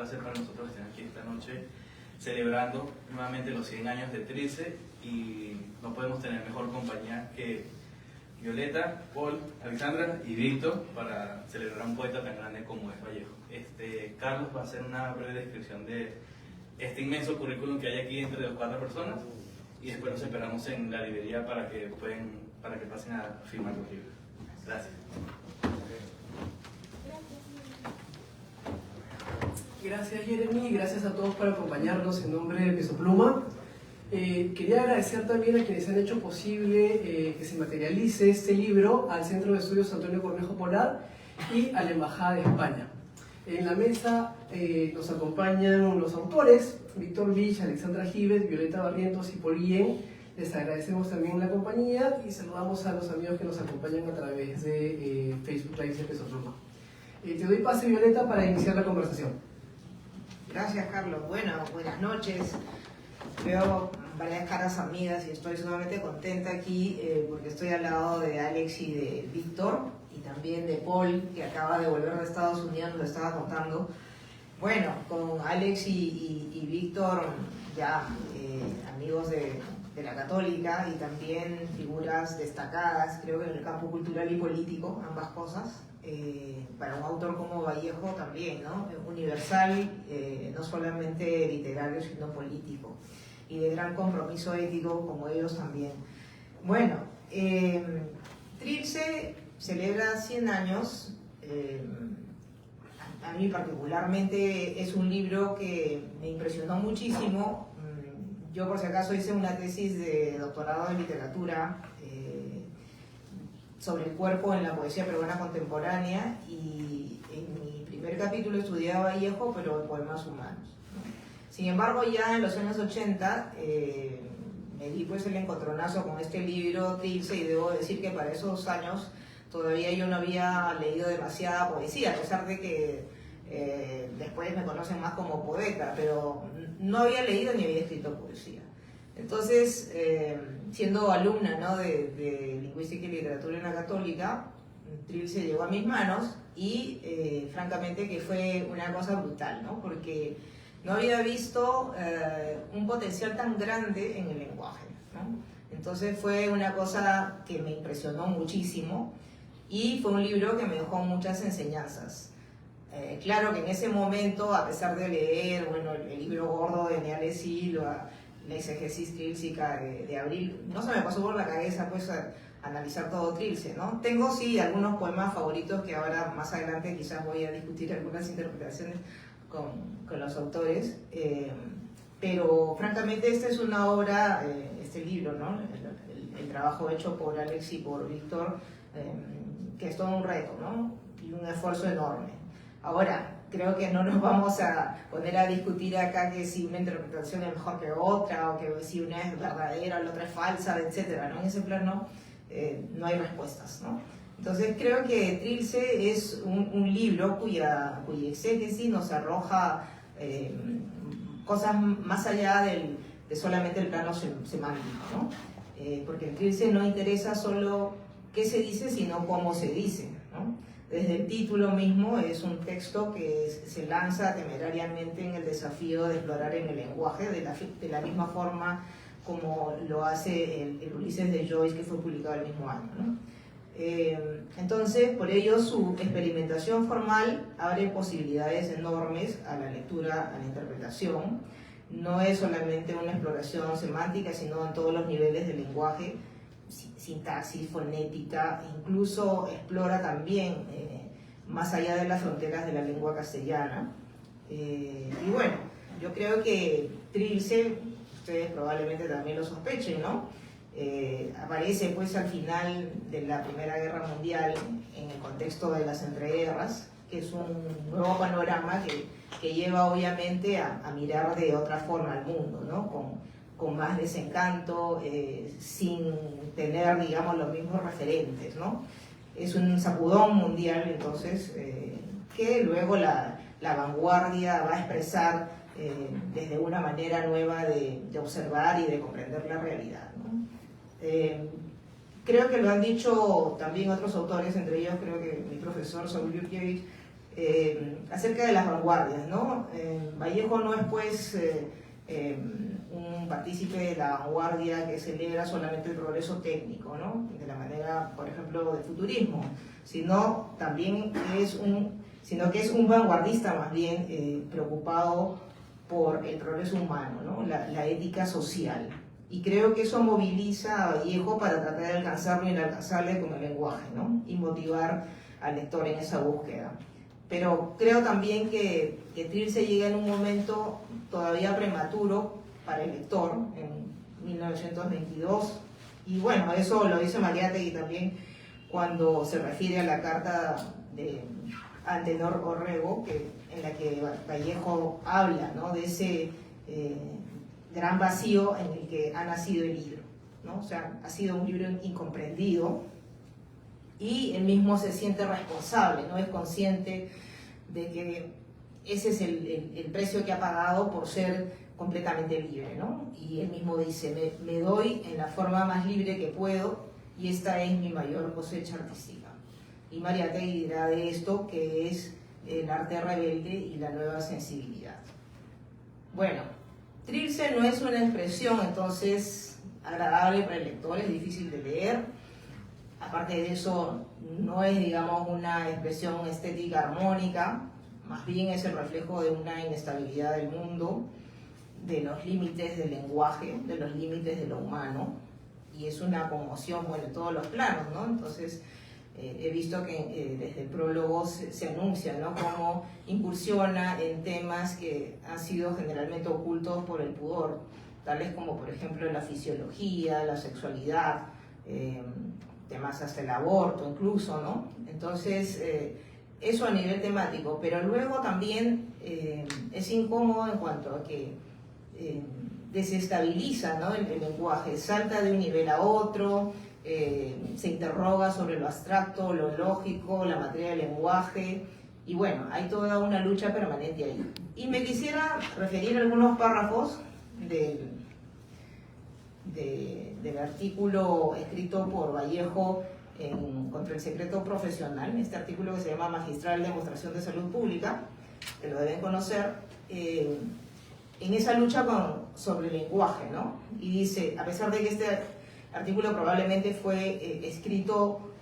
placer para nosotros estar aquí esta noche celebrando nuevamente los 100 años de Trilce, y no podemos tener mejor compañía que Violeta, Paul, Alexandra y Víctor para celebrar a un poeta tan grande como es Vallejo. Carlos va a hacer una breve descripción de este inmenso currículum que hay aquí entre las 4 personas, y después los esperamos en la librería para que pasen a firmar los libros. Gracias. Gracias, Jeremy, y gracias a todos por acompañarnos en nombre de Peso Pluma. Quería agradecer también a quienes han hecho posible que se materialice este libro, al Centro de Estudios Antonio Cornejo Polar y a la Embajada de España. En la mesa nos acompañan los autores, Víctor Vich, Alexandra Gives, Violeta Barrientos y Paul Guillén. Les agradecemos también la compañía y saludamos a los amigos que nos acompañan a través de Facebook Live de Peso Pluma. Te doy pase, Violeta, para iniciar la conversación. Gracias, Carlos. Bueno, buenas noches. Veo varias caras amigas y estoy sumamente contenta aquí porque estoy al lado de Alex y de Víctor, y también de Paul, que acaba de volver de Estados Unidos, nos estaba contando. Bueno, con Alex y Víctor, ya amigos de la Católica, y también figuras destacadas, creo que en el campo cultural y político, ambas cosas. Para un autor como Vallejo también, ¿no? Universal, no solamente literario, sino político, y de gran compromiso ético como ellos también. Bueno, Trilce celebra 100 años. A mí particularmente es un libro que me impresionó muchísimo. Yo, por si acaso, hice una tesis de doctorado en literatura sobre el cuerpo en la poesía peruana contemporánea, y en mi primer capítulo estudiaba Vallejo, pero en poemas humanos, ¿no? Sin embargo, ya en los años 80 me di pues el encontronazo con este libro, Trilce, y debo decir que para esos años todavía yo no había leído demasiada poesía, a pesar de que después me conocen más como poeta, pero no había leído ni había escrito poesía. Entonces, siendo alumna, ¿no?, de Lingüística y Literatura en la Católica, Trilce llegó a mis manos y francamente que fue una cosa brutal, ¿no?, porque no había visto un potencial tan grande en el lenguaje, ¿no? Entonces fue una cosa que me impresionó muchísimo, y fue un libro que me dejó muchas enseñanzas. Claro que en ese momento, a pesar de leer, bueno, el libro gordo de Neale Silva, la exégesis trílcica de Abril, no se me pasó por la cabeza pues a analizar todo Trilce, ¿no? Tengo sí algunos poemas favoritos que ahora más adelante quizás voy a discutir algunas interpretaciones con los autores, pero francamente esta es una obra, este libro, ¿no?, el trabajo hecho por Alex y por Víctor, que es todo un reto, ¿no?, y un esfuerzo enorme. Ahora, creo que no nos vamos a poner a discutir acá que si una interpretación es mejor que otra, o que si una es verdadera o la otra es falsa, etcétera, ¿no? En ese plano no hay respuestas, ¿no? Entonces creo que Trilce es un libro cuya exégesis nos arroja cosas más allá de solamente el plano semántico, ¿no? Porque en Trilce no interesa solo qué se dice, sino cómo se dice, ¿no? Desde el título mismo es un texto que se lanza temerariamente en el desafío de explorar en el lenguaje de la misma forma como lo hace el Ulises de Joyce, que fue publicado el mismo año, ¿no? Entonces, por ello, su experimentación formal abre posibilidades enormes a la lectura, a la interpretación. No es solamente una exploración semántica, sino en todos los niveles del lenguaje, sintaxis, fonética, incluso explora también más allá de las fronteras de la lengua castellana. Y bueno, yo creo que Trilce, ustedes probablemente también lo sospechen, ¿no?, aparece pues al final de la Primera Guerra Mundial, en el contexto de las entreguerras, que es un nuevo panorama que lleva obviamente a mirar de otra forma al mundo, ¿no?, con más desencanto, sin tener, digamos, los mismos referentes, ¿no? Es un sacudón mundial, entonces, que luego la vanguardia va a expresar desde una manera nueva de observar y de comprender la realidad, ¿no? Creo que lo han dicho también otros autores, entre ellos creo que mi profesor Saúl Yurkiewicz, acerca de las vanguardias, ¿no? Vallejo no es pues un partícipe de la vanguardia que celebra solamente el progreso técnico, ¿no? De la manera, por ejemplo, del futurismo, sino también que es un vanguardista más bien preocupado por el progreso humano, ¿no? La ética social. Y creo que eso moviliza a Vallejo para tratar de alcanzar lo inalcanzable con el lenguaje, ¿no? Y motivar al lector en esa búsqueda. Pero creo también que Trilce llega en un momento todavía prematuro para el lector, en 1922. Y bueno, eso lo dice Mariátegui también cuando se refiere a la carta de Antenor Orrego, en la que Vallejo habla, ¿no? De ese gran vacío en el que ha nacido el libro, ¿no? O sea, ha sido un libro incomprendido y él mismo se siente responsable, ¿no? Es consciente de que ese es el precio que ha pagado por ser completamente libre, ¿no? Y él mismo dice, me doy en la forma más libre que puedo y esta es mi mayor cosecha artística. Y Mariátegui dirá de esto que es el arte rebelde y la nueva sensibilidad. Bueno, Trilce no es una expresión entonces agradable para el lector, es difícil de leer. Aparte de eso, no es, digamos, una expresión estética armónica, más bien es el reflejo de una inestabilidad del mundo, de los límites del lenguaje, de los límites de lo humano, y es una conmoción, bueno, en todos los planos, ¿no? Entonces, he visto que desde el prólogo se anuncia, ¿no? Cómo incursiona en temas que han sido generalmente ocultos por el pudor, tales como, por ejemplo, la fisiología, la sexualidad, temas hasta el aborto incluso, ¿no? Entonces, eso a nivel temático, pero luego también es incómodo en cuanto a que desestabiliza, ¿no? el lenguaje, salta de un nivel a otro, se interroga sobre lo abstracto, lo lógico, la materia del lenguaje, y bueno, hay toda una lucha permanente ahí. Y me quisiera referir a algunos párrafos del artículo escrito por Vallejo contra el secreto profesional, este artículo que se llama Magistral Demostración de Salud Pública, que lo deben conocer, en esa lucha sobre el lenguaje, ¿no? Y dice, a pesar de que este artículo probablemente fue escrito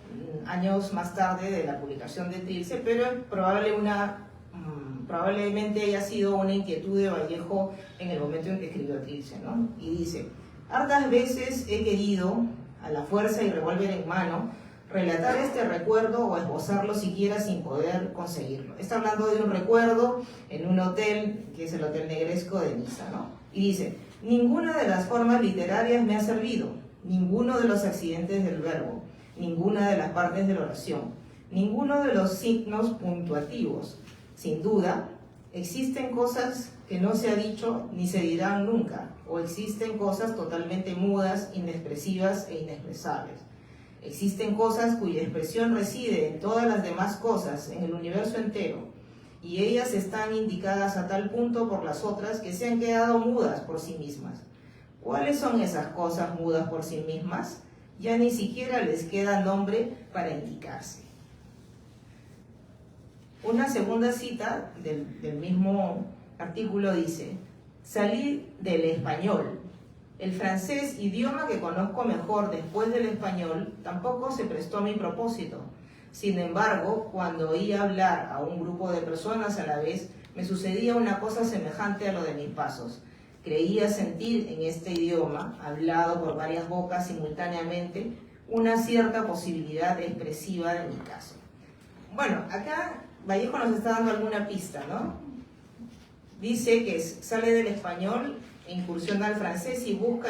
años más tarde de la publicación de Trilce, pero probablemente haya sido una inquietud de Vallejo en el momento en que escribió Trilce, ¿no? Y dice, hartas veces he querido, a la fuerza y revólver en mano, relatar este recuerdo o esbozarlo siquiera sin poder conseguirlo. Está hablando de un recuerdo en un hotel, que es el Hotel Negresco de Niza, ¿no? Y dice, ninguna de las formas literarias me ha servido, ninguno de los accidentes del verbo, ninguna de las partes de la oración, ninguno de los signos puntuativos. Sin duda, existen cosas que no se ha dicho ni se dirán nunca, o existen cosas totalmente mudas, inexpresivas e inexpresables. Existen cosas cuya expresión reside en todas las demás cosas, en el universo entero, y ellas están indicadas a tal punto por las otras que se han quedado mudas por sí mismas. ¿Cuáles son esas cosas mudas por sí mismas? Ya ni siquiera les queda nombre para indicarse. Una segunda cita del mismo artículo dice, salí del español. El francés, idioma que conozco mejor después del español, tampoco se prestó a mi propósito. Sin embargo, cuando oí hablar a un grupo de personas a la vez, me sucedía una cosa semejante a lo de mis pasos. Creía sentir en este idioma, hablado por varias bocas simultáneamente, una cierta posibilidad expresiva de mi caso. Bueno, acá Vallejo nos está dando alguna pista, ¿no? Dice que sale del español, incursiona al francés y busca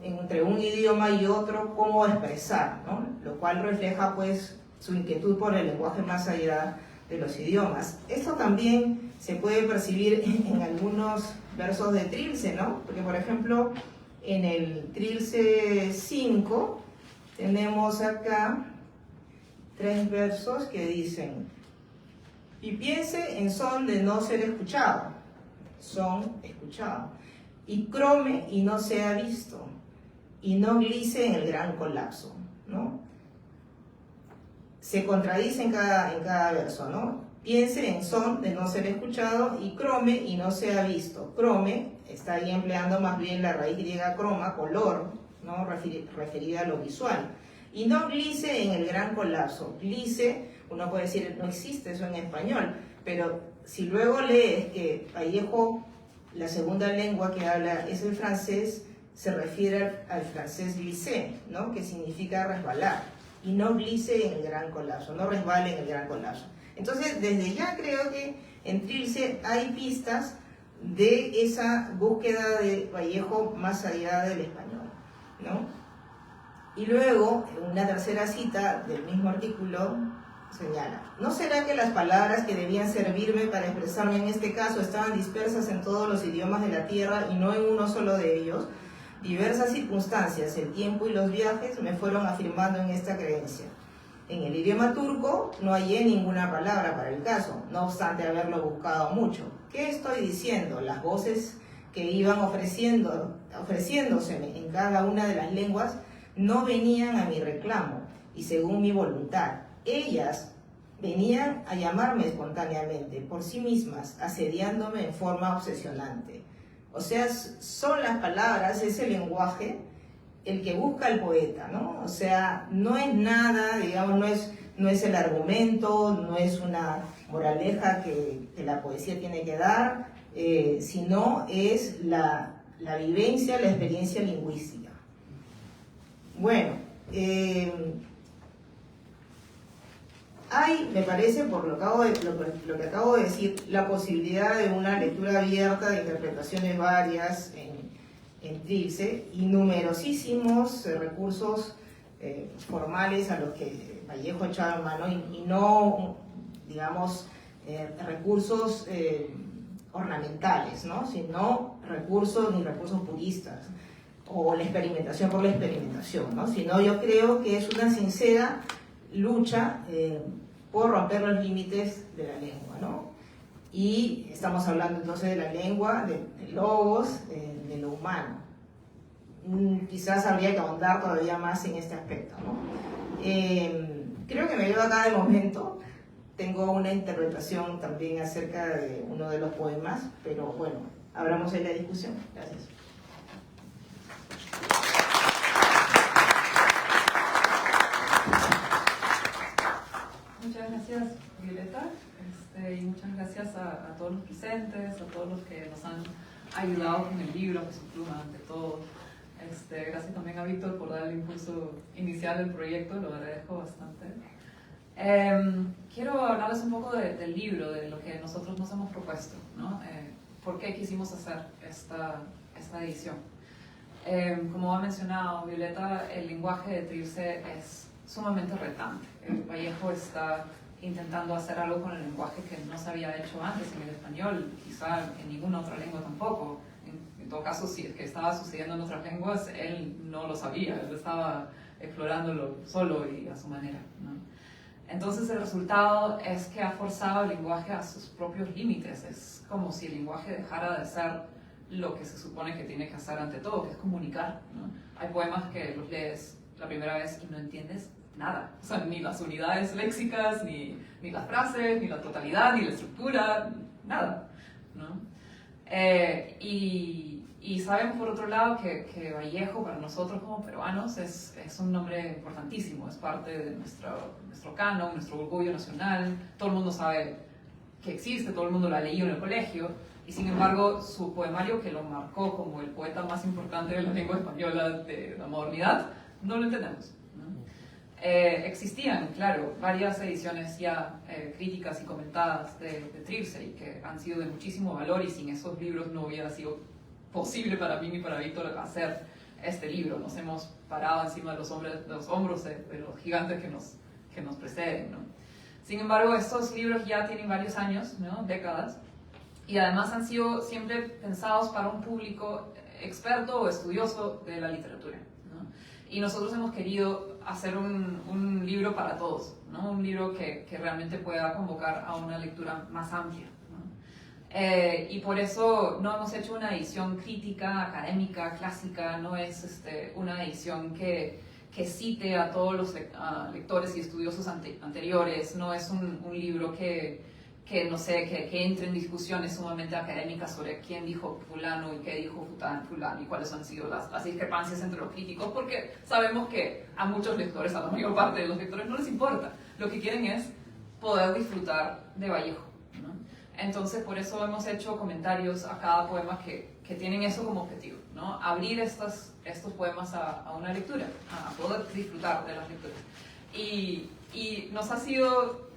entre un idioma y otro cómo expresar, ¿no? Lo cual refleja pues su inquietud por el lenguaje más allá de los idiomas. Esto también se puede percibir en algunos versos de Trilce, ¿no? Porque por ejemplo en el Trilce 5 tenemos acá 3 versos que dicen: y piense en son de no ser escuchado, son escuchado, y crome y no sea visto, y no glice en el gran colapso, ¿no? Se contradice en cada verso, ¿no? Piense en son, de no ser escuchado, y crome, y no se ha visto. Crome está ahí empleando más bien la raíz griega croma, color, ¿no? Referida a lo visual. Y no glice en el gran colapso. Glice, uno puede decir, no existe eso en español, pero si luego lees que Vallejo, la segunda lengua que habla es el francés, se refiere al francés glisser, ¿no? Que significa resbalar. Y no glice en el gran colapso, no resbale en el gran colapso. Entonces, desde ya creo que en Trilce hay pistas de esa búsqueda de Vallejo más allá del español, ¿no? Y luego, en una tercera cita del mismo artículo, señala: ¿no será que las palabras que debían servirme para expresarme en este caso estaban dispersas en todos los idiomas de la tierra y no en uno solo de ellos? Diversas circunstancias, el tiempo y los viajes me fueron afirmando en esta creencia. En el idioma turco no hallé ninguna palabra para el caso, no obstante haberlo buscado mucho. ¿Qué estoy diciendo? Las voces que iban ofreciéndoseme en cada una de las lenguas no venían a mi reclamo y según mi voluntad. Ellas venían a llamarme espontáneamente, por sí mismas, asediándome en forma obsesionante. O sea, son las palabras, es el lenguaje el que busca el poeta, ¿no? O sea, no es nada, digamos, no es el argumento, no es una moraleja que la poesía tiene que dar, sino es la vivencia, la experiencia lingüística. Bueno, hay, me parece, por lo que acabo de decir, la posibilidad de una lectura abierta de interpretaciones varias en Trilce y numerosísimos recursos formales a los que Vallejo echaba mano y no, digamos, recursos ornamentales, ¿no? Sino recursos puristas o la experimentación por la experimentación, ¿no? Sino yo creo que es una sincera lucha por romper los límites de la lengua, ¿no? Y estamos hablando entonces de la lengua, de logos, de lo humano. Quizás habría que ahondar todavía más en este aspecto, ¿no? Creo que me llevo acá de momento. Tengo una interpretación también acerca de uno de los poemas, pero bueno, abramos ahí la discusión. Gracias. Muchas gracias, Violeta, y muchas gracias a todos los presentes, a todos los que nos han ayudado con el libro, a Peso Pluma, ante todo. Gracias también a Víctor por dar el impulso inicial del proyecto, lo agradezco bastante. Quiero hablarles un poco del libro, de lo que nosotros nos hemos propuesto, ¿no? ¿Por qué quisimos hacer esta edición? Como ha mencionado Violeta, el lenguaje de Trilce es sumamente retante. Vallejo está intentando hacer algo con el lenguaje que no se había hecho antes en el español, quizá en ninguna otra lengua tampoco. En todo caso, si es que estaba sucediendo en otras lenguas, él no lo sabía, él estaba explorándolo solo y a su manera, ¿no? Entonces el resultado es que ha forzado el lenguaje a sus propios límites. Es como si el lenguaje dejara de ser lo que se supone que tiene que hacer ante todo, que es comunicar, ¿no? Hay poemas que los lees la primera vez y no entiendes nada, o sea, ni las unidades léxicas, ni las frases, ni la totalidad, ni la estructura, nada, ¿no? Y sabemos por otro lado que Vallejo para nosotros como peruanos es un nombre importantísimo, es parte de nuestro canon, nuestro orgullo nacional. Todo el mundo sabe que existe, todo el mundo lo ha leído en el colegio, y sin embargo su poemario, que lo marcó como el poeta más importante de la lengua española de la modernidad, no lo entendemos, ¿no? Existían, claro, varias ediciones ya críticas y comentadas de Trilce, y que han sido de muchísimo valor, y sin esos libros no hubiera sido posible para mí ni para Víctor hacer este libro. Nos hemos parado encima de los hombros de los gigantes que nos preceden, ¿no? Sin embargo, estos libros ya tienen varios años, ¿no? Décadas, y además han sido siempre pensados para un público experto o estudioso de la literatura, ¿no? Y nosotros hemos querido hacer un libro para todos, ¿no? Un libro que realmente pueda convocar a una lectura más amplia, ¿no? Y por eso no hemos hecho una edición crítica, académica, clásica. No es una edición que cite a todos los lectores y estudiosos anteriores. No es un libro que no sé, que entre en discusiones sumamente académicas sobre quién dijo fulano y qué dijo fulano y cuáles han sido las discrepancias entre los críticos, porque sabemos que a muchos lectores, a la mayor parte de los lectores, no les importa. Lo que quieren es poder disfrutar de Vallejo, ¿no? Entonces, por eso hemos hecho comentarios a cada poema que tienen eso como objetivo, ¿no? Abrir estos poemas a una lectura, a poder disfrutar de las lecturas. Y nos ha sido,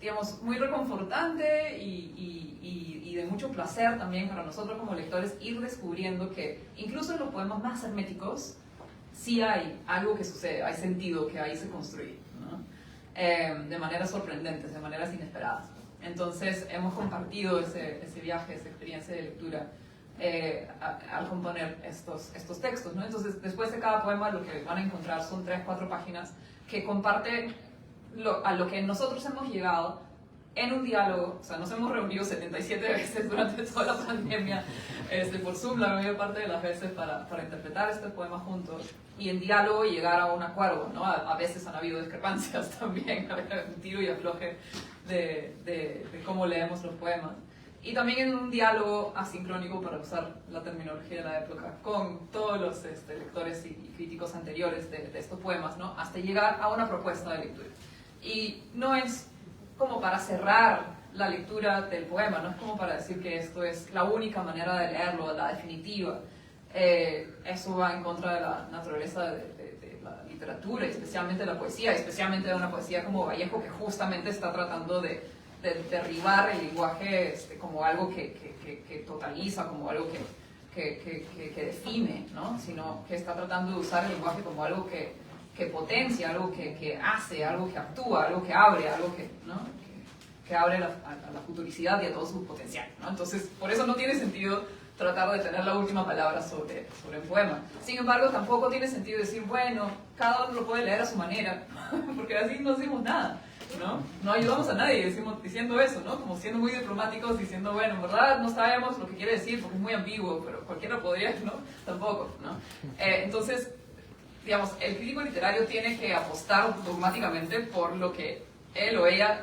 digamos, muy reconfortante y de mucho placer también para nosotros como lectores ir descubriendo que incluso en los poemas más herméticos sí hay algo que sucede, hay sentido que ahí se construye, ¿no? De maneras sorprendentes, de maneras inesperadas. Entonces hemos compartido ese viaje, esa experiencia de lectura al componer estos textos, ¿no? Entonces después de cada poema lo que van a encontrar son 3-4 páginas que comparten a lo que nosotros hemos llegado en un diálogo. O sea, nos hemos reunido 77 veces durante toda la pandemia por Zoom la mayor parte de las veces para interpretar este poema juntos y en diálogo llegar a un acuerdo, ¿no? A veces han habido discrepancias también, un tiro y afloje de cómo leemos los poemas. Y también en un diálogo asincrónico, para usar la terminología de la época, con todos los lectores y críticos anteriores de estos poemas, ¿no? Hasta llegar a una propuesta de lectura. Y no es como para cerrar la lectura del poema, no es como para decir que esto es la única manera de leerlo, la definitiva. Eso va en contra de la naturaleza de la literatura, y especialmente de la poesía, especialmente de una poesía como Vallejo, que justamente está tratando de derribar el lenguaje como algo que totaliza, como algo que define, ¿no? Sino que está tratando de usar el lenguaje como algo que potencia, algo que hace, algo que actúa, algo que abre, algo que abre a la futuricidad y a todo su potencial, ¿no? Entonces, por eso no tiene sentido tratar de tener la última palabra sobre el poema. Sin embargo, tampoco tiene sentido decir, bueno, cada uno lo puede leer a su manera, porque así no decimos nada, ¿no? No ayudamos a nadie diciendo eso, ¿no? Como siendo muy diplomáticos, diciendo, bueno, en verdad no sabemos lo que quiere decir porque es muy ambiguo, pero cualquiera podría, ¿no? Tampoco, ¿no? Entonces, digamos, el crítico literario tiene que apostar dogmáticamente por lo que él o ella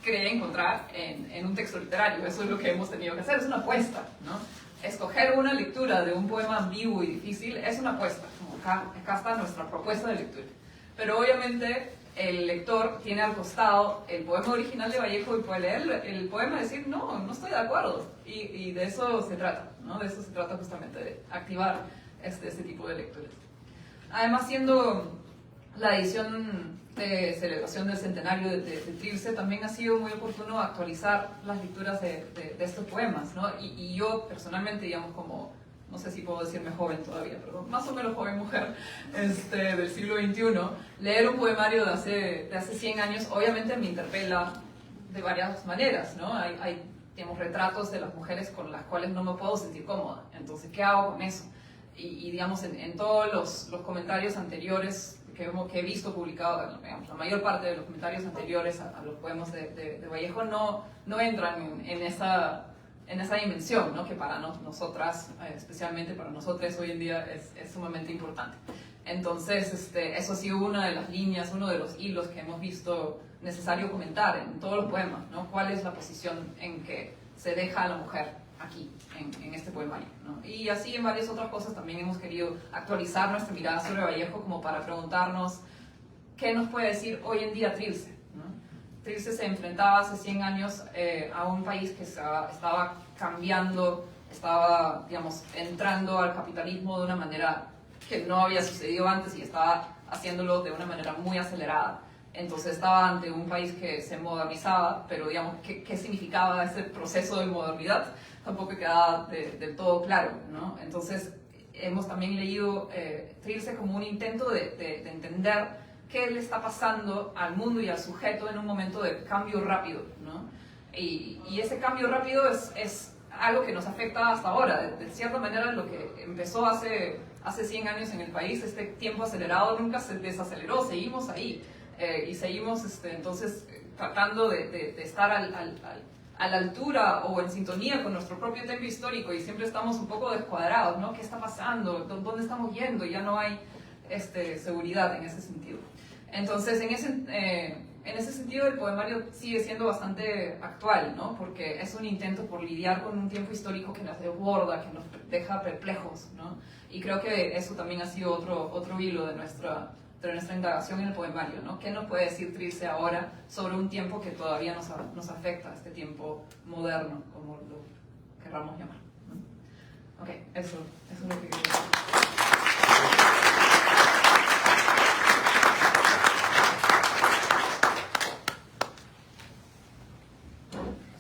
cree encontrar en un texto literario. Eso es lo que hemos tenido que hacer, es una apuesta, ¿no? Escoger una lectura de un poema ambiguo y difícil es una apuesta. Como acá está nuestra propuesta de lectura. Pero obviamente el lector tiene al costado el poema original de Vallejo y puede leer el poema y decir, no estoy de acuerdo. Y de eso se trata, ¿no? De eso se trata justamente, de activar este tipo de lecturas. Además, siendo la edición de celebración del centenario de Trilce, también ha sido muy oportuno actualizar las lecturas de estos poemas, ¿no? Y yo personalmente, digamos, como, no sé si puedo decirme joven todavía, pero más o menos joven mujer del siglo XXI, leer un poemario de hace 100 años obviamente me interpela de varias maneras, ¿no? Hay digamos, retratos de las mujeres con las cuales no me puedo sentir cómoda. Entonces, ¿qué hago con eso? Y digamos, en todos los comentarios anteriores que he visto publicados, digamos, la mayor parte de los comentarios anteriores a los poemas de Vallejo no entran en esa dimensión, ¿no? Que para nosotras, especialmente para nosotros hoy en día, es sumamente importante. Entonces, eso ha sido una de las líneas, uno de los hilos que hemos visto necesario comentar en todos los poemas, ¿no? ¿Cuál es la posición en que se deja a la mujer aquí, en este poemario, ¿no? Y así en varias otras cosas también hemos querido actualizar nuestra mirada sobre Vallejo como para preguntarnos qué nos puede decir hoy en día Trilce, ¿no? Trilce se enfrentaba hace 100 años a un país que estaba cambiando, estaba, digamos, entrando al capitalismo de una manera que no había sucedido antes y estaba haciéndolo de una manera muy acelerada. Entonces estaba ante un país que se modernizaba, pero digamos, ¿qué significaba ese proceso de modernidad? Tampoco quedaba del todo claro, ¿no? Entonces hemos también leído Trilce como un intento de entender qué le está pasando al mundo y al sujeto en un momento de cambio rápido, ¿no? Y ese cambio rápido es algo que nos afecta hasta ahora. De cierta manera, lo que empezó hace 100 años en el país, este tiempo acelerado nunca se desaceleró, seguimos ahí. Y seguimos entonces tratando de estar a la altura o en sintonía con nuestro propio tiempo histórico, y siempre estamos un poco descuadrados, ¿no? ¿Qué está pasando? ¿Dónde estamos yendo? Ya no hay seguridad en ese sentido. Entonces, en ese sentido el poemario sigue siendo bastante actual, ¿no? Porque es un intento por lidiar con un tiempo histórico que nos desborda, que nos deja perplejos, ¿no? Y creo que eso también ha sido otro hilo de nuestra indagación en el poemario, ¿no? ¿Qué nos puede decir Trilce ahora sobre un tiempo que todavía nos afecta, este tiempo moderno, como lo querramos llamar, ¿no? Ok, eso es lo que quería decir.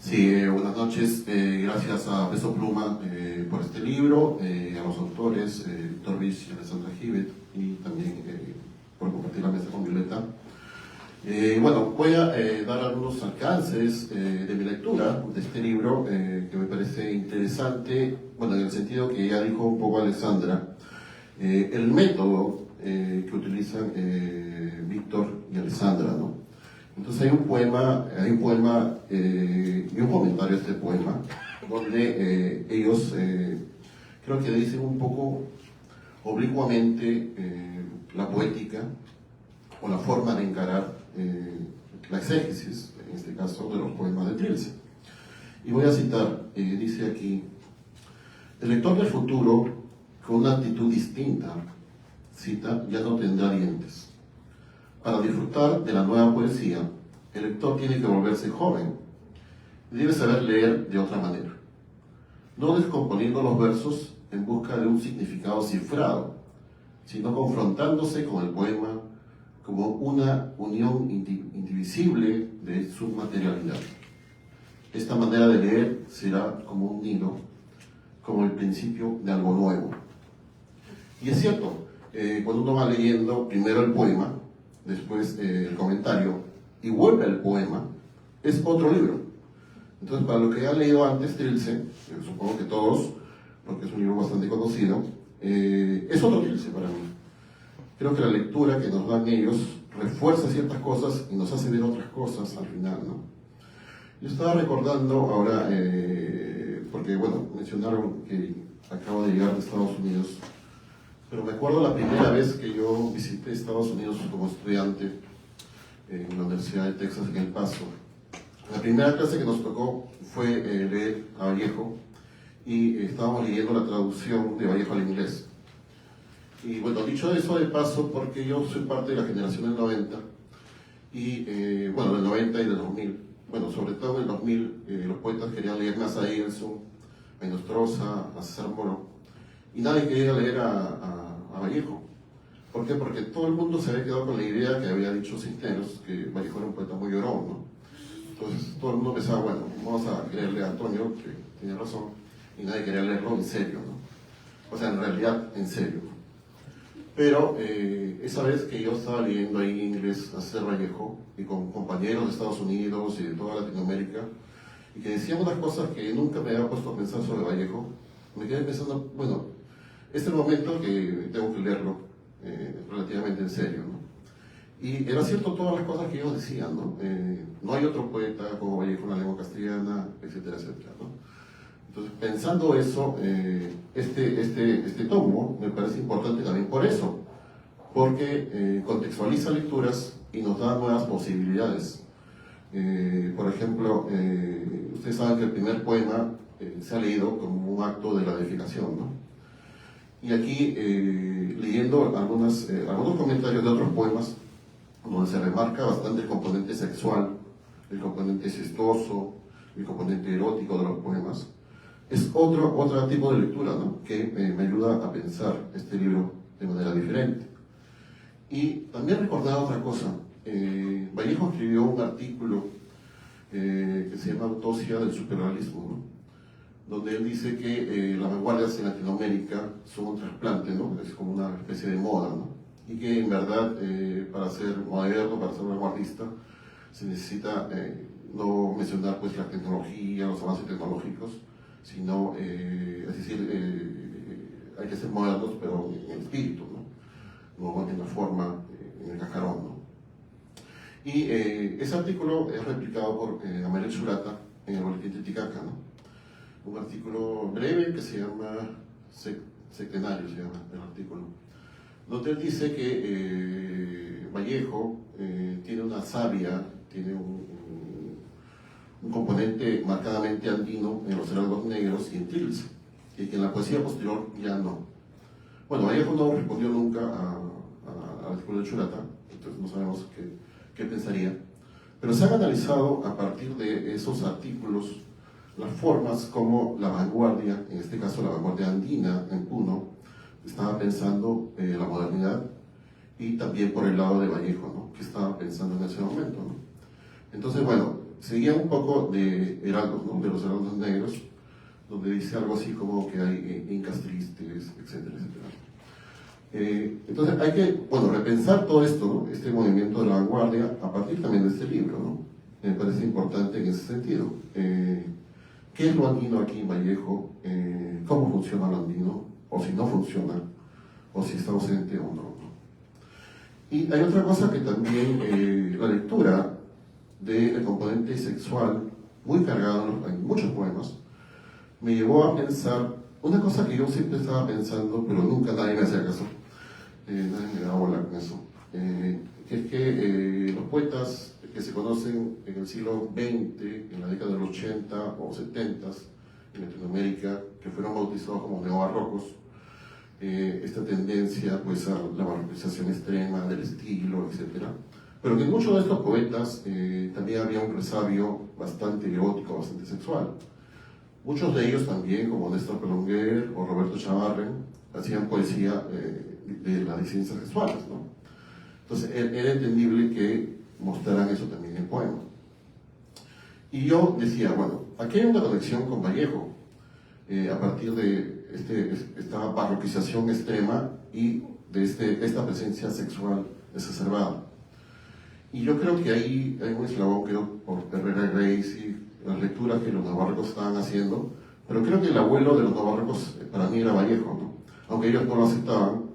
Sí, buenas noches. Gracias a Peso Pluma por este libro, a los autores, Víctor Vich y Alessandra Givet, y también por compartir la mesa con Violeta. Bueno, voy a dar algunos alcances de mi lectura de este libro, que me parece interesante, bueno, en el sentido que ya dijo un poco Alessandra, el método que utilizan Víctor y Alessandra, ¿no? Entonces hay un poema y un comentario a este poema, donde ellos creo que dicen un poco oblicuamente la poética o la forma de encarar la exégesis, en este caso de los poemas de Trilce. Y voy a citar, dice aquí: el lector del futuro, con una actitud distinta, cita, ya no tendrá dientes. Para disfrutar de la nueva poesía, el lector tiene que volverse joven y debe saber leer de otra manera, no descomponiendo los versos en busca de un significado cifrado, sino confrontándose con el poema como una unión indivisible de su materialidad. Esta manera de leer será como un nido, como el principio de algo nuevo. Y es cierto, cuando uno va leyendo primero el poema, después el comentario, y vuelve al poema, es otro libro. Entonces, para lo que han leído antes Trilce, supongo que todos, porque es un libro bastante conocido, es otro Trilce para mí. Creo que la lectura que nos dan ellos refuerza ciertas cosas y nos hace ver otras cosas al final, ¿no? Yo estaba recordando ahora, porque bueno, mencionaron que acabo de llegar de Estados Unidos, pero me acuerdo la primera vez que yo visité Estados Unidos como estudiante en la Universidad de Texas en El Paso. La primera clase que nos tocó fue leer a Vallejo, y estábamos leyendo la traducción de Vallejo al inglés. Y bueno, dicho eso de paso, porque yo soy parte de la generación del 90, y bueno, del 90 y del 2000. Bueno, sobre todo en el 2000, los poetas querían leer más a Emerson, a Nostroza, a César Moro, y nadie quería leer a Vallejo. ¿Por qué? Porque todo el mundo se había quedado con la idea que había dicho Cisneros, que Vallejo era un poeta muy llorón, ¿no? Entonces todo el mundo pensaba, bueno, vamos a quererle a Antonio, que tiene razón, y nadie quería leerlo en serio, ¿no? O sea, en realidad, en serio. Pero esa vez que yo estaba leyendo ahí en inglés a César Vallejo, y con compañeros de Estados Unidos y de toda Latinoamérica, y que decían unas cosas que nunca me había puesto a pensar sobre Vallejo, me quedé pensando, bueno, este es el momento que tengo que leerlo relativamente en serio, ¿no? Y era cierto todas las cosas que ellos decían, ¿no? No hay otro poeta como Vallejo en la lengua castellana, etcétera, etcétera, ¿no? Entonces, pensando eso, este tomo me parece importante también por eso, porque contextualiza lecturas y nos da nuevas posibilidades. Por ejemplo, ustedes saben que el primer poema se ha leído como un acto de la edificación, ¿no? Y aquí, leyendo algunos comentarios de otros poemas, donde se remarca bastante el componente sexual, el componente incestuoso, el componente erótico de los poemas, es otro tipo de lectura, ¿no? Que me ayuda a pensar este libro de manera diferente. Y también recordaba otra cosa. Vallejo escribió un artículo que se llama Autopsia del Superrealismo, ¿no? Donde él dice que las vanguardias en Latinoamérica son un trasplante, ¿no? Es como una especie de moda, ¿no? Y que en verdad para ser moderno, para ser vanguardista, se necesita no mencionar pues la tecnología, los avances tecnológicos, sino, es decir, hay que ser modernos, pero en el espíritu, no en la forma, en el cascarón, ¿no? Y ese artículo es replicado por Amarel Surata en el Boletín Titicaca, ¿no? Un artículo breve que se llama Sectenario, se llama el artículo, donde él dice que Vallejo tiene una savia, tiene un componente marcadamente andino en los heraldos negros y en Trilce, y que en la poesía posterior ya no. Bueno, Vallejo no respondió nunca al artículo de Churata, entonces no sabemos qué pensaría, pero se han analizado a partir de esos artículos las formas como la vanguardia, en este caso la vanguardia andina en Puno, estaba pensando la modernidad, y también por el lado de Vallejo, ¿no?, que estaba pensando en ese momento, ¿no? Entonces, bueno, seguía un poco de heraldos, ¿no?, de los heraldos negros, donde dice algo así como que hay incas tristes, etcétera, etcétera. Entonces hay que, bueno, repensar todo esto, ¿no?, este movimiento de la vanguardia a partir también de este libro, ¿no? Me parece importante en ese sentido. ¿Qué es lo andino aquí en Vallejo? ¿Cómo funciona lo andino? O si no funciona, o si está ausente o no, ¿no? Y hay otra cosa que también, la lectura del componente sexual, muy cargado en muchos poemas, me llevó a pensar una cosa que yo siempre estaba pensando, pero nunca nadie me hacía caso, nadie me daba bola con eso, que es que los poetas que se conocen en el siglo XX, en la década del 80 o 70 en Latinoamérica, que fueron bautizados como neobarrocos, esta tendencia pues a la barroquización extrema del estilo, etc. Pero que en muchos de estos poetas también había un resabio bastante erótico, bastante sexual. Muchos de ellos también, como Néstor Pelonguer o Roberto Chavarren, hacían poesía de las disidencias sexuales, ¿no? Entonces era entendible que mostraran eso también en el poema. Y yo decía, bueno, aquí hay una conexión con Vallejo, a partir de esta barroquización extrema y de esta presencia sexual exacerbada. Y yo creo que ahí hay un eslabón que por Herrera Grace y las lecturas que los navarrocos estaban haciendo, pero creo que el abuelo de los navarrocos para mí era Vallejo, ¿no? Aunque ellos no lo aceptaban,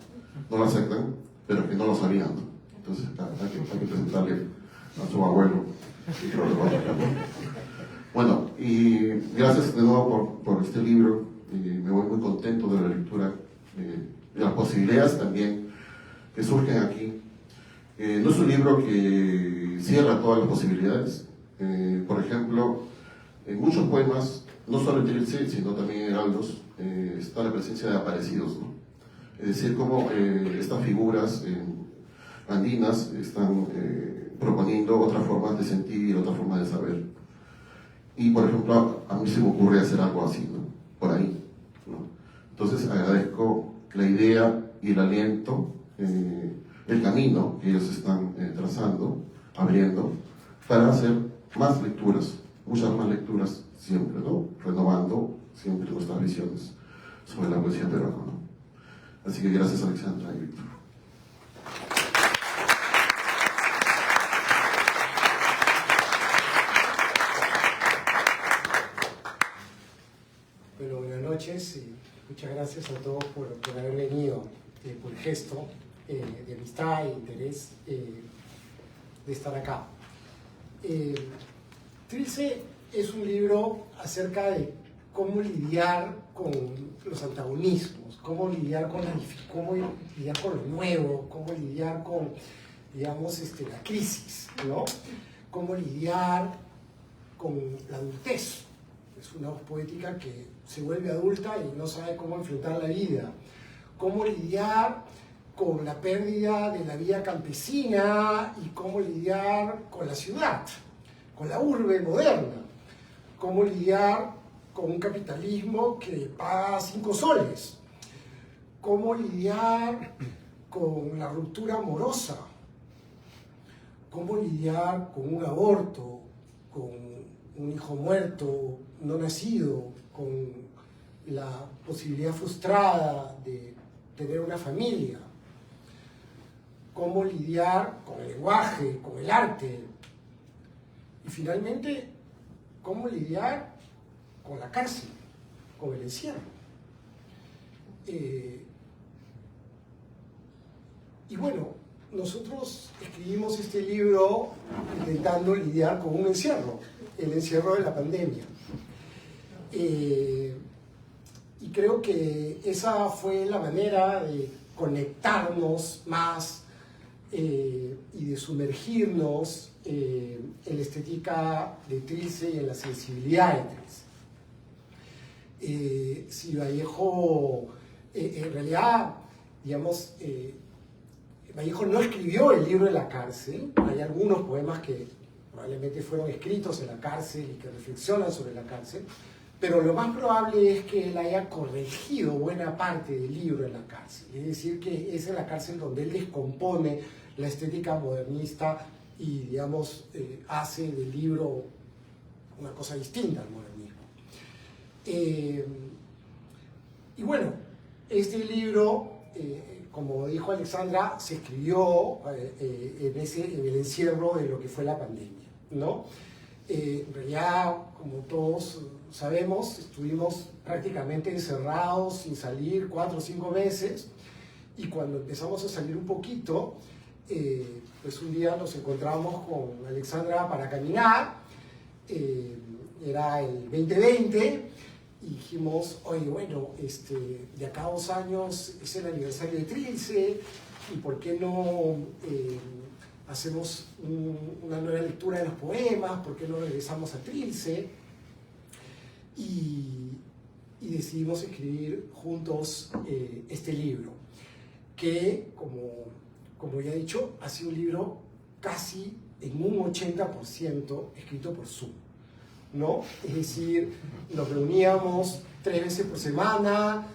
no lo aceptan, pero que no lo sabían, ¿no? Entonces hay que presentarle a su abuelo. Y creo que bueno, y gracias de nuevo por este libro. Me voy muy contento de la lectura, de las posibilidades también que surgen aquí. No es un libro que cierra todas las posibilidades. Por ejemplo, en muchos poemas, no solo en Trilce, sino también en heraldos, está la presencia de aparecidos, ¿no? Es decir, cómo estas figuras andinas están proponiendo otras formas de sentir, otras formas de saber. Y, por ejemplo, a mí se me ocurre hacer algo así, ¿no?, por ahí, ¿no? Entonces agradezco la idea y el aliento, el camino que ellos están trazando, abriendo, para hacer más lecturas, muchas más lecturas siempre, ¿no?, renovando siempre nuestras visiones sobre la poesía peruana, ¿no? Así que gracias, Alexandra y Víctor. Bueno, buenas noches y muchas gracias a todos por haber venido, por el gesto de amistad e interés de estar acá. Trilce es un libro acerca de cómo lidiar con los antagonismos, cómo lidiar con lo nuevo, cómo lidiar con, digamos, la crisis, ¿no? Cómo lidiar con la adultez. Es una voz poética que se vuelve adulta y no sabe cómo enfrentar la vida. Cómo lidiar con la pérdida de la vida campesina y cómo lidiar con la ciudad, con la urbe moderna. Cómo lidiar con un capitalismo que paga 5 soles. Cómo lidiar con la ruptura amorosa. Cómo lidiar con un aborto, con un hijo muerto, no nacido, con la posibilidad frustrada de tener una familia. Cómo lidiar con el lenguaje, con el arte. Y finalmente, cómo lidiar con la cárcel, con el encierro. Y bueno, nosotros escribimos este libro intentando lidiar con un encierro, el encierro de la pandemia. Y creo que esa fue la manera de conectarnos más y de sumergirnos en la estética de Trilce y en la sensibilidad de Trilce. Si Vallejo, en realidad, digamos, Vallejo no escribió el libro en la cárcel. Hay algunos poemas que probablemente fueron escritos en la cárcel y que reflexionan sobre la cárcel, pero lo más probable es que él haya corregido buena parte del libro en la cárcel. Es decir, que es en la cárcel donde él descompone la estética modernista y, digamos, hace del libro una cosa distinta al modernismo. Y bueno, este libro, como dijo Alexandra, se escribió en el encierro de lo que fue la pandemia, ¿no? En realidad, como todos sabemos, estuvimos prácticamente encerrados sin salir 4 o 5 meses, y cuando empezamos a salir un poquito, pues un día nos encontramos con Alexandra para caminar, era el 2020, y dijimos, oye, bueno, de acá a 2 años es el aniversario de Trilce, y ¿por qué no hacemos una nueva lectura de los poemas? ¿Por qué no regresamos a Trilce? Y decidimos escribir juntos este libro, que, como ya he dicho, ha sido un libro casi en un 80% escrito por Zoom, ¿no? Es decir, nos reuníamos 3 veces por semana,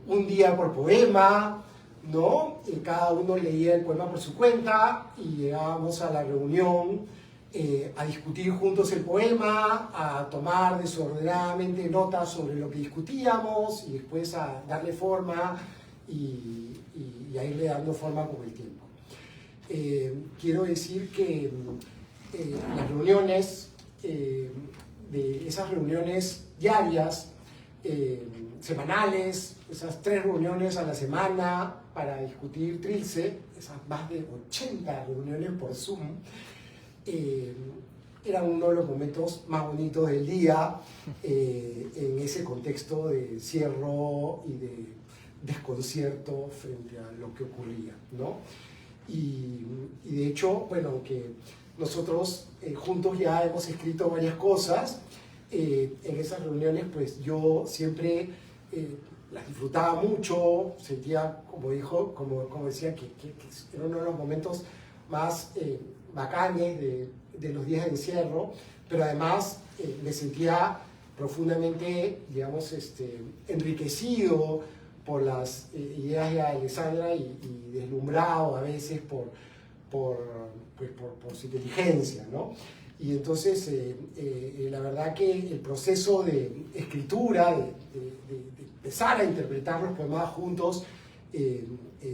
un día por poema, ¿no? Cada uno leía el poema por su cuenta y llegábamos a la reunión a discutir juntos el poema, a tomar desordenadamente notas sobre lo que discutíamos y después a darle forma y a irle dando forma con el tiempo. Quiero decir que las reuniones, de esas reuniones diarias, semanales, esas 3 reuniones a la semana para discutir Trilce, esas más de 80 reuniones por Zoom, eran uno de los momentos más bonitos del día en ese contexto de encierro y de desconcierto frente a lo que ocurría, ¿no? Y de hecho, bueno, aunque nosotros juntos ya hemos escrito varias cosas, en esas reuniones pues yo siempre las disfrutaba mucho, sentía, como decía, que era uno de los momentos más bacanes de los días de encierro, pero además me sentía profundamente, digamos, enriquecido por las ideas de Alexandra y deslumbrado a veces por su inteligencia, ¿no? Y entonces, la verdad que el proceso de escritura, de empezar a interpretar los poemas juntos,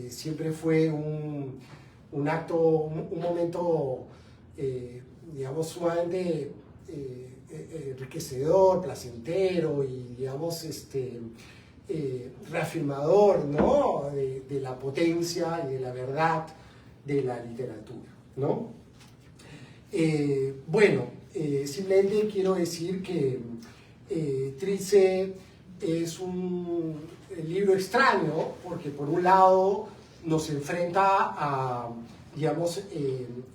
siempre fue un acto, un momento, digamos, sumamente enriquecedor, placentero y, digamos, reafirmador, ¿no? de la potencia y de la verdad de la literatura, ¿no? Bueno, simplemente quiero decir que Trilce es un libro extraño porque por un lado nos enfrenta a, digamos,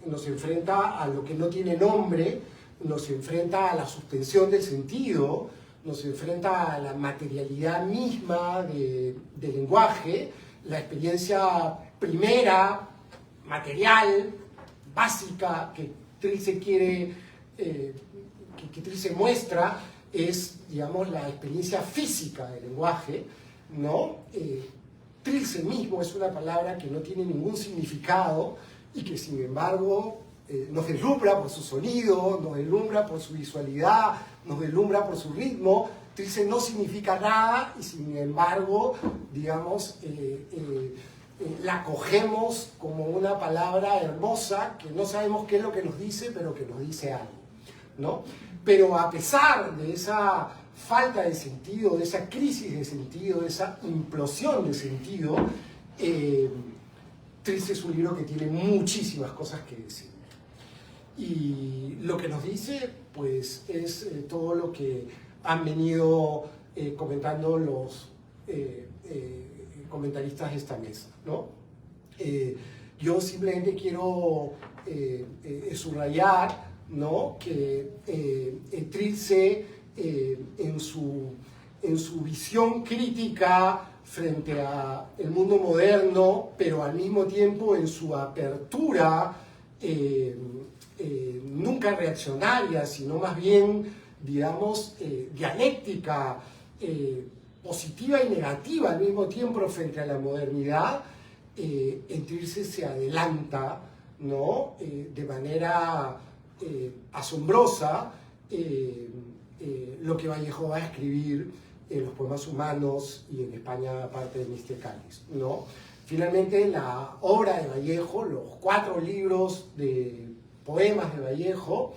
nos enfrenta a lo que no tiene nombre, nos enfrenta a la suspensión del sentido, nos enfrenta a la materialidad misma del lenguaje, la experiencia primera, material, básica, que Trilce quiere, que Trilce muestra, es, digamos, la experiencia física del lenguaje, ¿no? Trilce mismo es una palabra que no tiene ningún significado y que, sin embargo, nos deslumbra por su sonido, nos deslumbra por su visualidad, nos deslumbra por su ritmo. Trilce no significa nada y, sin embargo, digamos, la cogemos como una palabra hermosa que no sabemos qué es lo que nos dice, pero que nos dice algo, ¿no? Pero a pesar de esa falta de sentido, de esa crisis de sentido, de esa implosión de sentido, Trilce es un libro que tiene muchísimas cosas que decir. Y lo que nos dice, pues, es todo lo que han venido comentando los comentaristas de esta mesa, ¿no? Yo simplemente quiero subrayar, ¿no?, que Trilce, en su visión crítica frente al mundo moderno, pero al mismo tiempo en su apertura nunca reaccionaria, sino más bien, digamos, dialéctica, positiva y negativa al mismo tiempo frente a la modernidad, en Trilce se adelanta, ¿no?, de manera asombrosa lo que Vallejo va a escribir en los poemas humanos y en España, aparte de Mr. Cáliz, ¿no? Finalmente, la obra de Vallejo, los 4 libros de poemas de Vallejo,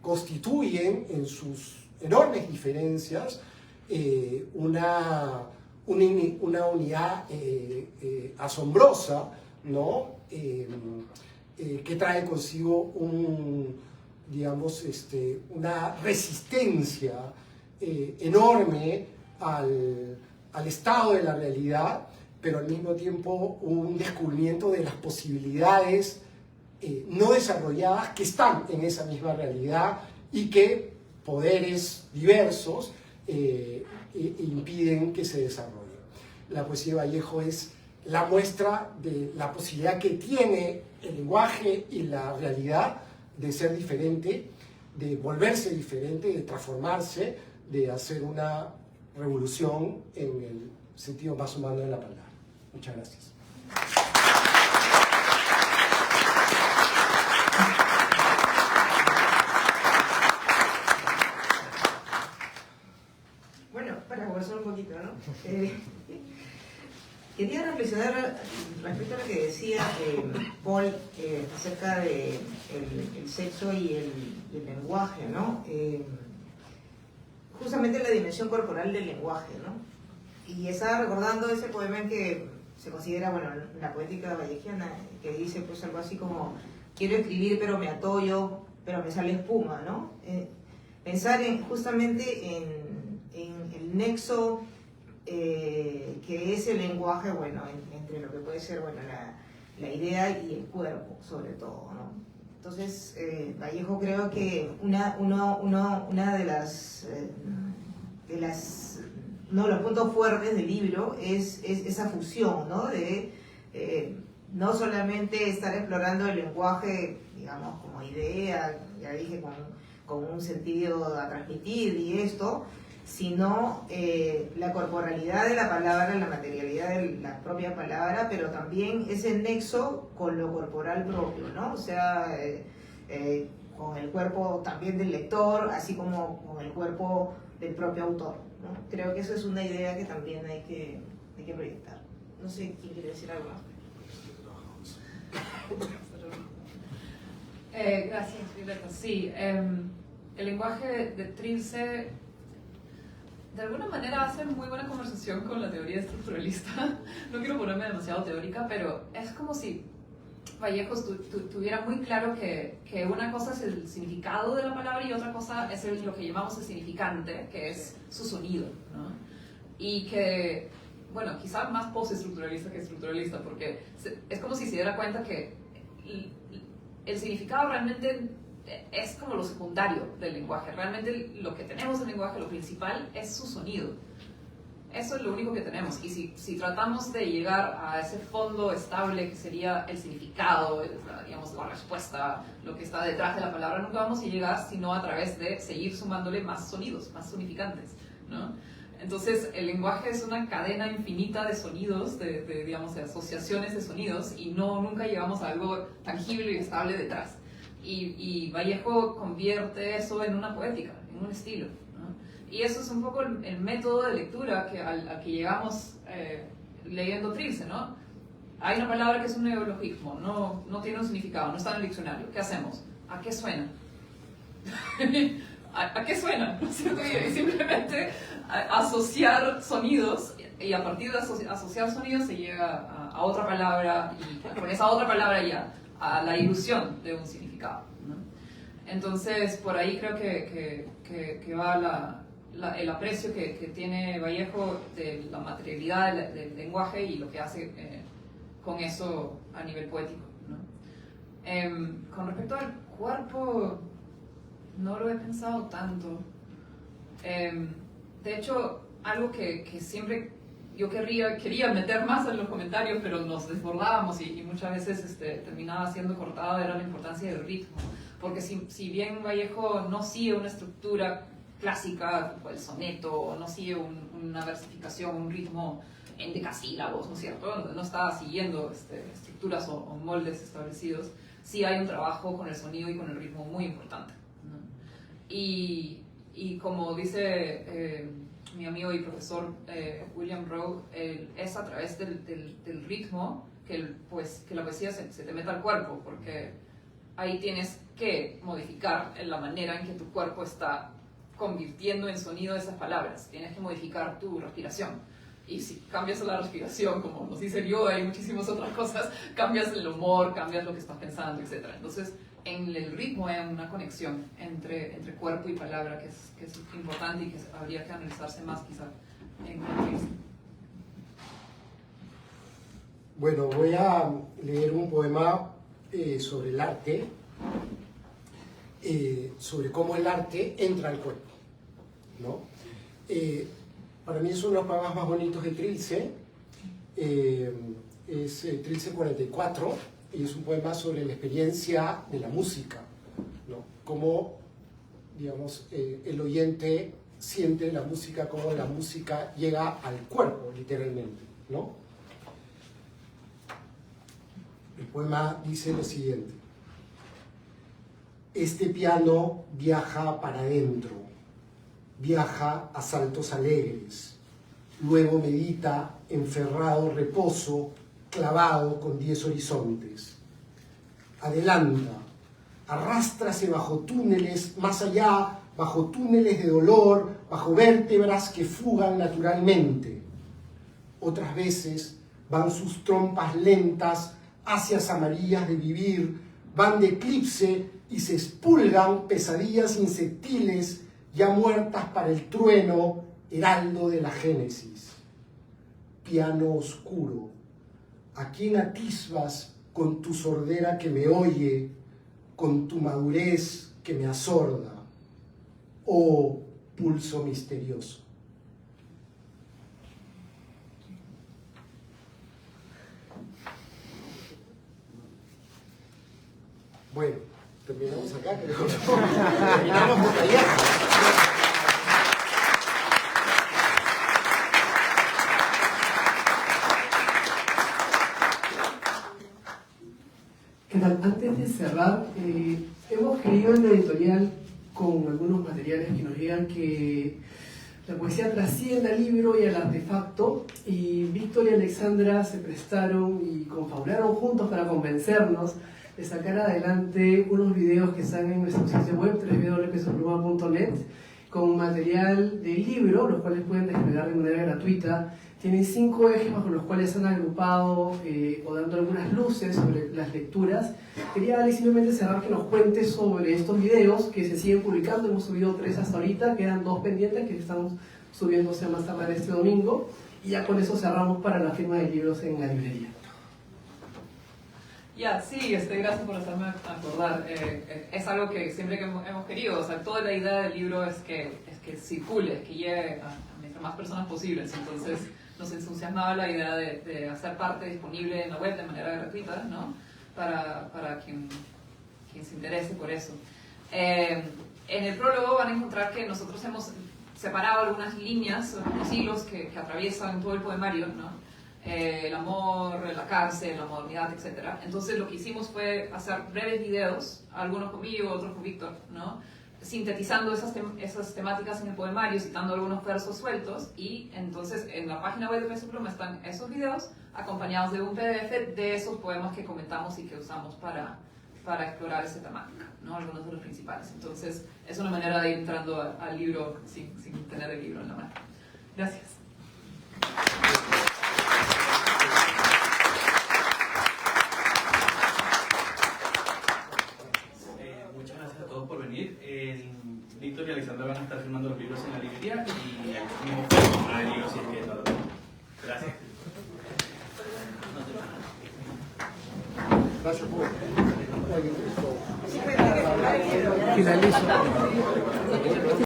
constituyen en sus enormes diferencias una unidad asombrosa, ¿no?, que trae consigo una resistencia enorme al estado de la realidad, pero al mismo tiempo un descubrimiento de las posibilidades no desarrolladas que están en esa misma realidad y que poderes diversos impiden que se desarrolle. La poesía de Vallejo es la muestra de la posibilidad que tiene el lenguaje y la realidad de ser diferente, de volverse diferente, de transformarse, de hacer una revolución en el sentido más humano de la palabra. Muchas gracias. Bueno, para conversar un poquito, ¿no? Quería reflexionar respecto a lo que decía Paul acerca de el sexo y el lenguaje, ¿no? Justamente la dimensión corporal del lenguaje, ¿no? Y estaba recordando ese poema en que se considera, bueno, la poética vallejiana, que dice pues algo así como: quiero escribir pero me atollo, pero me sale espuma, ¿no? Pensar justamente en el nexo que es el lenguaje, bueno, entre lo que puede ser, bueno, la idea y el cuerpo, sobre todo, ¿no? Entonces, Vallejo, creo que una de los puntos fuertes del libro es esa fusión, ¿no? De no solamente estar explorando el lenguaje, digamos, como idea, ya dije, con un sentido a transmitir y esto, sino la corporalidad de la palabra, la materialidad de la propia palabra, pero también ese nexo con lo corporal propio, ¿no? O sea, con el cuerpo también del lector, así como con el cuerpo del propio autor, ¿no? Creo que eso es una idea que también hay que proyectar. No sé quién quiere decir algo más. Gracias, Violeta. Sí, el lenguaje de Trilce de alguna manera hace muy buena conversación con la teoría estructuralista. No quiero ponerme demasiado teórica, pero es como si Vallejo tuviera muy claro que una cosa es el significado de la palabra y otra cosa es lo que llamamos el significante, que es su sonido, ¿no? Y que, bueno, quizás más postestructuralista que estructuralista, porque es como si se diera cuenta que el significado realmente es como lo secundario del lenguaje. Realmente lo que tenemos del lenguaje, lo principal, es su sonido. Eso es lo único que tenemos. Y si tratamos de llegar a ese fondo estable que sería el significado, digamos, la respuesta, lo que está detrás de la palabra, nunca vamos a llegar sino a través de seguir sumándole más sonidos, más sonificantes, ¿no? Entonces, el lenguaje es una cadena infinita de sonidos, digamos, de asociaciones de sonidos, y nunca llegamos a algo tangible y estable detrás. Y Vallejo convierte eso en una poética, en un estilo, ¿no? Y eso es un poco el método de lectura al que llegamos leyendo Trilce, ¿no? Hay una palabra que es un neologismo, no tiene un significado, no está en el diccionario. ¿Qué hacemos? ¿A qué suena? ¿A qué suena? ¿No es cierto? Y simplemente asociar sonidos, y a partir de asociar sonidos se llega a otra palabra, y con esa otra palabra ya a la ilusión de un significado, ¿no? Entonces, por ahí creo que va el aprecio que tiene Vallejo de la materialidad del lenguaje y lo que hace con eso a nivel poético, ¿no? Con respecto al cuerpo, no lo he pensado tanto. De hecho, algo que siempre yo quería meter más en los comentarios, pero nos desbordábamos y muchas veces terminaba siendo cortado, era la importancia del ritmo. Porque si bien Vallejo no sigue una estructura clásica, tipo el soneto, o no sigue una versificación, un ritmo en decasílabos, ¿no es cierto? No está siguiendo estructuras o moldes establecidos, sí hay un trabajo con el sonido y con el ritmo muy importante, ¿no? Y como dice mi amigo y profesor William Rowe, es a través del ritmo que la poesía se te meta al cuerpo, porque ahí tienes que modificar en la manera en que tu cuerpo está convirtiendo en sonido esas palabras. Tienes que modificar tu respiración. Y si cambias la respiración, como nos dice el yoga y muchísimas otras cosas, cambias el humor, cambias lo que estás pensando, etc. Entonces, en el ritmo hay una conexión entre cuerpo y palabra que es importante y que habría que analizarse más quizá en contexto. Bueno, voy a leer un poema sobre el arte, sobre cómo el arte entra al cuerpo, ¿no? Para mí es uno de los poemas más bonitos de Trilce, es Trilce 44, y es un poema sobre la experiencia de la música, ¿no? Cómo, digamos, el oyente siente la música, cómo la música llega al cuerpo, literalmente, ¿no? El poema dice lo siguiente: este piano viaja para adentro, viaja a saltos alegres, luego medita enferrado reposo, clavado con 10 horizontes. Adelanta, arrástrase bajo túneles más allá, bajo túneles de dolor, bajo vértebras que fugan naturalmente. Otras veces van sus trompas lentas, ásias amarillas de vivir, van de eclipse y se expulgan pesadillas insectiles ya muertas para el trueno, heraldo de la génesis. Piano oscuro, ¿a quién atisbas con tu sordera que me oye, con tu madurez que me asorda? Oh, pulso misterioso. Bueno, terminamos acá, creo. Terminamos por allá. ¿Qué tal? Antes de cerrar, hemos querido en la editorial, con algunos materiales que nos llegan, que la poesía trascienda al libro y al artefacto, y Víctor y Alexandra se prestaron y confabularon juntos para convencernos de sacar adelante unos videos que están en nuestro sitio web www.pesopluma.net con material del libro, los cuales pueden descargar de manera gratuita. Tienen 5 ejes bajo los cuales se han agrupado o dando algunas luces sobre las lecturas. Quería Alex simplemente cerrar que nos cuentes sobre estos videos que se siguen publicando. Hemos subido 3 hasta ahorita, quedan 2 pendientes que estamos subiéndose más tarde este domingo, y ya con eso cerramos para la firma de libros en la librería. Ya, sí, gracias por hacerme acordar. Es algo que siempre que hemos querido, o sea, toda la idea del libro es que circule, que llegue a mientras más personas posibles. Entonces nos entusiasmaba la idea de hacer parte disponible en la web de manera gratuita, ¿no? Para quien se interese por eso. En el prólogo van a encontrar que nosotros hemos separado algunas líneas, algunos hilos que atraviesan todo el poemario, ¿no? El amor, la cárcel, la modernidad, etc. Entonces lo que hicimos fue hacer breves videos, algunos conmigo, otros con Víctor, ¿no? Sintetizando esas temáticas en el poemario, citando algunos versos sueltos, y entonces en la página web de Peso Pluma están esos videos acompañados de un PDF de esos poemas que comentamos y que usamos para explorar esa temática, ¿no? Algunos de los principales. Entonces es una manera de ir entrando al libro sin tener el libro en la mano. Gracias. Por venir. Víctor y Alexandra van a estar firmando los libros en la librería y mismo pueden comprar el libro si es que no lo tienen. Gracias. Gracias por... Finalizo.